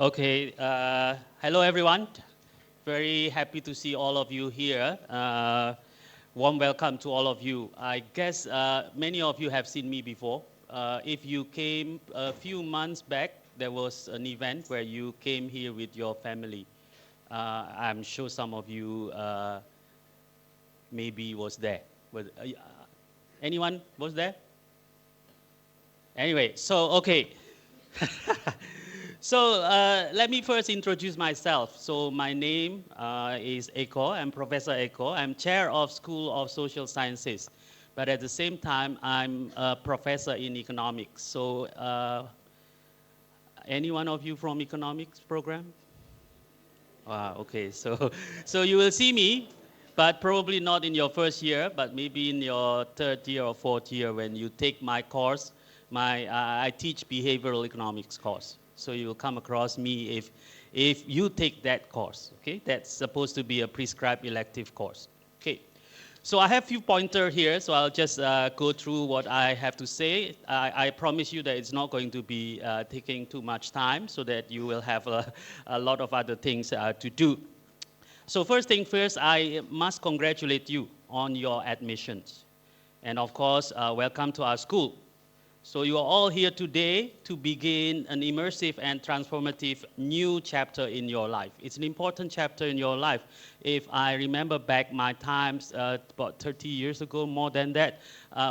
Okay, hello everyone. Very happy to see all of you here. Warm welcome to all of you. I guess many of you have seen me before. If you came a few months back, there was an event where you came here with your family. I'm sure some of you maybe was there. Anyone was there? Anyway, so okay. So let me first introduce myself. So my name is Eko. I'm Professor Eko. I'm chair of School of Social Sciences. But at the same time, I'm a professor in economics. So any one of you from economics program? Okay, so you will see me, but probably not in your first year, but maybe in your third year or fourth year when you take my course. I teach behavioral economics course. So you will come across me if you take that course, okay? That's supposed to be a prescribed elective course, okay? So I have a few pointers here, so I'll just go through what I have to say. I promise you that it's not going to be taking too much time so that you will have a lot of other things to do. So first thing first, I must congratulate you on your admissions. And of course, welcome to our school. So you are all here today to begin an immersive and transformative new chapter in your life. It's an important chapter in your life. If I remember back my times about 30 years ago, more than that,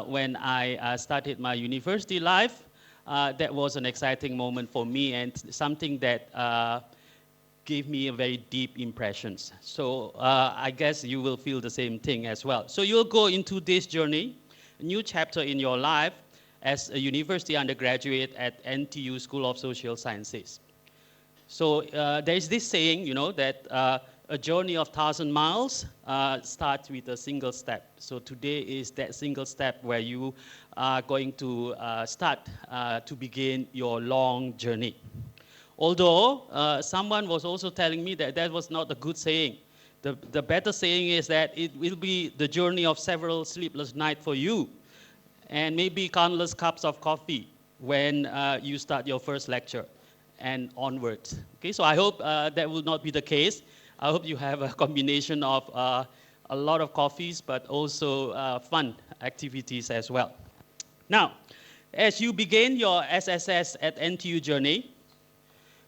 when I started my university life, that was an exciting moment for me and something that gave me a very deep impressions. So I guess you will feel the same thing as well. So you'll go into this journey, a new chapter in your life, as a university undergraduate at NTU School of Social Sciences. So there's this saying, you know, that a journey of 1,000 miles starts with a single step. So today is that single step where you are going to start to begin your long journey. Although someone was also telling me that that was not a good saying. The better saying is that it will be the journey of several sleepless nights for you, and maybe countless cups of coffee when you start your first lecture and onwards. Okay, so I hope that will not be the case. I hope you have a combination of a lot of coffees, but also fun activities as well. Now, as you begin your SSS at NTU journey,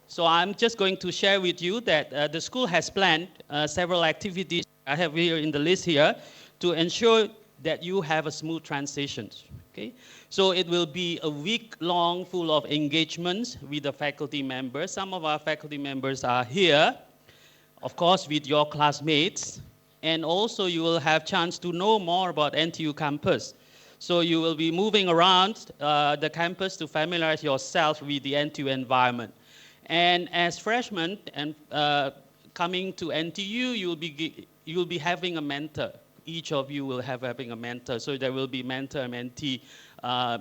so I'm just going to share with you that the school has planned several activities I have here in the list here to ensure that you have a smooth transition, okay? So it will be a week long full of engagements with the faculty members. Some of our faculty members are here, of course, with your classmates, and also you will have chance to know more about NTU campus. So you will be moving around the campus to familiarize yourself with the NTU environment. And as freshmen and coming to NTU, you'll be having a mentor. Each of you will having a mentor. So there will be mentor-mentee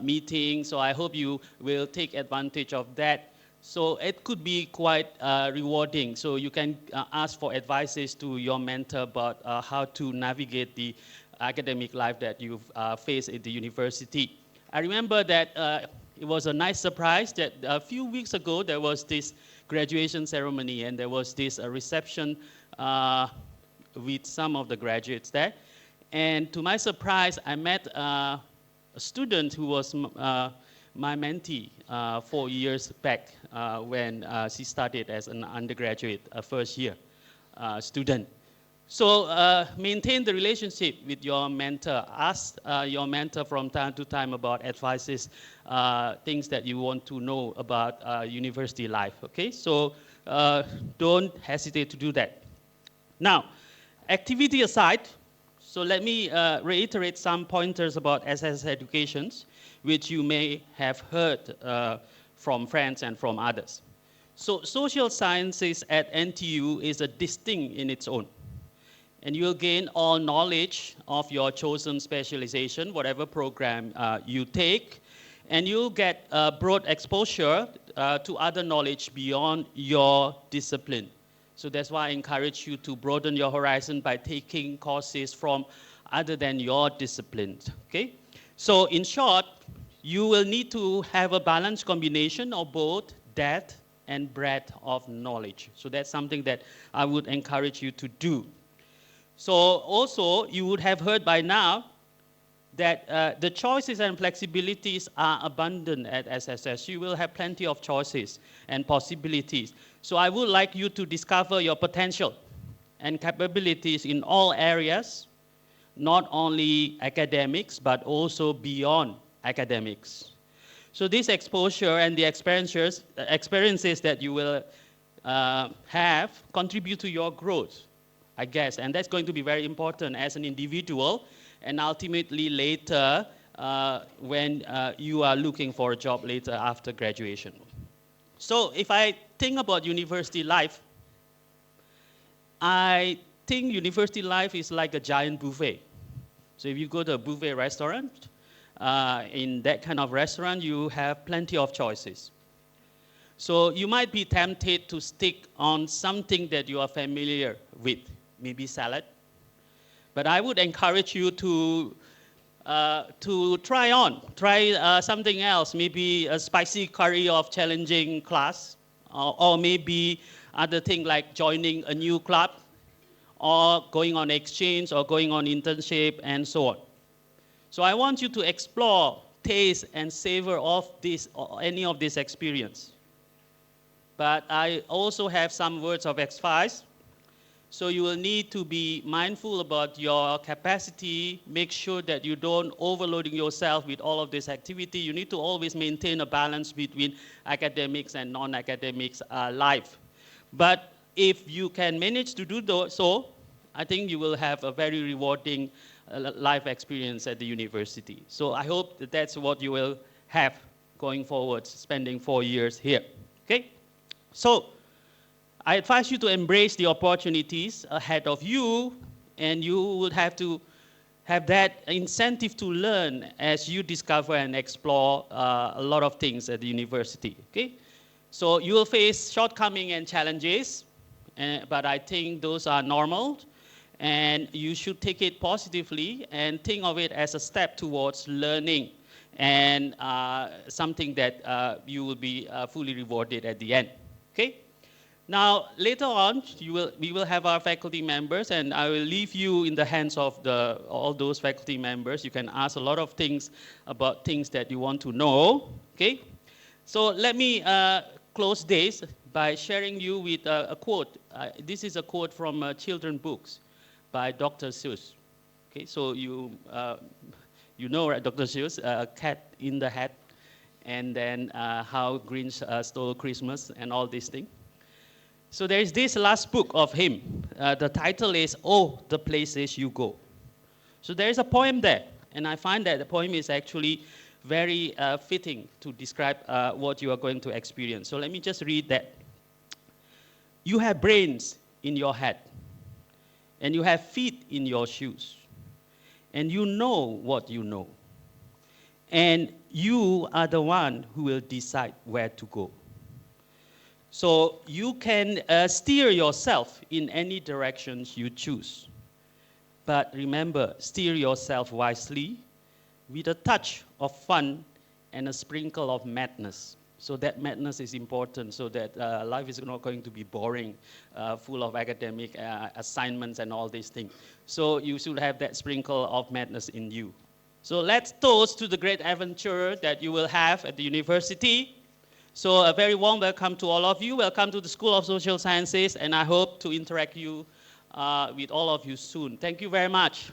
meetings. So I hope you will take advantage of that. So it could be quite rewarding. So you can ask for advices to your mentor about how to navigate the academic life that you've faced at the university. I remember that it was a nice surprise that a few weeks ago there was this graduation ceremony and there was this reception with some of the graduates there. And to my surprise, I met a student who was my mentee 4 years back when she started as an undergraduate, a first year student. So maintain the relationship with your mentor. Ask your mentor from time to time about advices, things that you want to know about university life, okay? So don't hesitate to do that. Now, activity aside, so let me reiterate some pointers about SSS educations, which you may have heard from friends and from others. So social sciences at NTU is a distinct in its own. And you'll gain all knowledge of your chosen specialization, whatever program you take. And you'll get broad exposure to other knowledge beyond your discipline. So that's why I encourage you to broaden your horizon by taking courses from other than your disciplines, okay? So in short, you will need to have a balanced combination of both depth and breadth of knowledge. So that's something that I would encourage you to do. So also, you would have heard by now that the choices and flexibilities are abundant at SSS. You will have plenty of choices and possibilities. So I would like you to discover your potential and capabilities in all areas, not only academics, but also beyond academics. So this exposure and the experiences that you will have contribute to your growth, I guess, and that's going to be very important as an individual, and ultimately later when you are looking for a job later after graduation. So if I think about university life, I think university life is like a giant buffet. So if you go to a buffet restaurant, in that kind of restaurant, you have plenty of choices. So you might be tempted to stick on something that you are familiar with, maybe salad. But I would encourage you to try something else, maybe a spicy curry of challenging class, or maybe other thing like joining a new club, or going on exchange, or going on internship, and so on. So I want you to explore, taste, and savor of this, or any of this experience. But I also have some words of advice. So you will need to be mindful about your capacity, make sure that you don't overloading yourself with all of this activity. You need to always maintain a balance between academics and non-academics life. But if you can manage to do so, I think you will have a very rewarding life experience at the university. So I hope that that's what you will have going forward, spending 4 years here. Okay? So I advise you to embrace the opportunities ahead of you, and you would have to have that incentive to learn as you discover and explore a lot of things at the university. Okay? So you will face shortcomings and challenges, but I think those are normal, and you should take it positively and think of it as a step towards learning and something that you will be fully rewarded at the end. Okay? Now, later on, we will have our faculty members, and I will leave you in the hands of all those faculty members. You can ask a lot of things about things that you want to know. Okay? So let me close this by sharing you with a quote. This is a quote from children's books by Dr. Seuss. Okay, so you know, right, Dr. Seuss, Cat in the Hat, and then How Grinch Stole Christmas, and all these things. So there is this last book of him. The title is "Oh, the Places You Go." So there is a poem there, and I find that the poem is actually very fitting to describe what you are going to experience. So let me just read that. You have brains in your head, and you have feet in your shoes, and you know what you know, and you are the one who will decide where to go. So you can steer yourself in any directions you choose. But remember, steer yourself wisely with a touch of fun and a sprinkle of madness. So that madness is important, so that life is not going to be boring, full of academic assignments and all these things. So you should have that sprinkle of madness in you. So let's toast to the great adventure that you will have at the university. So a very warm welcome to all of you. Welcome to the School of Social Sciences, and I hope to interact with all of you soon. Thank you very much.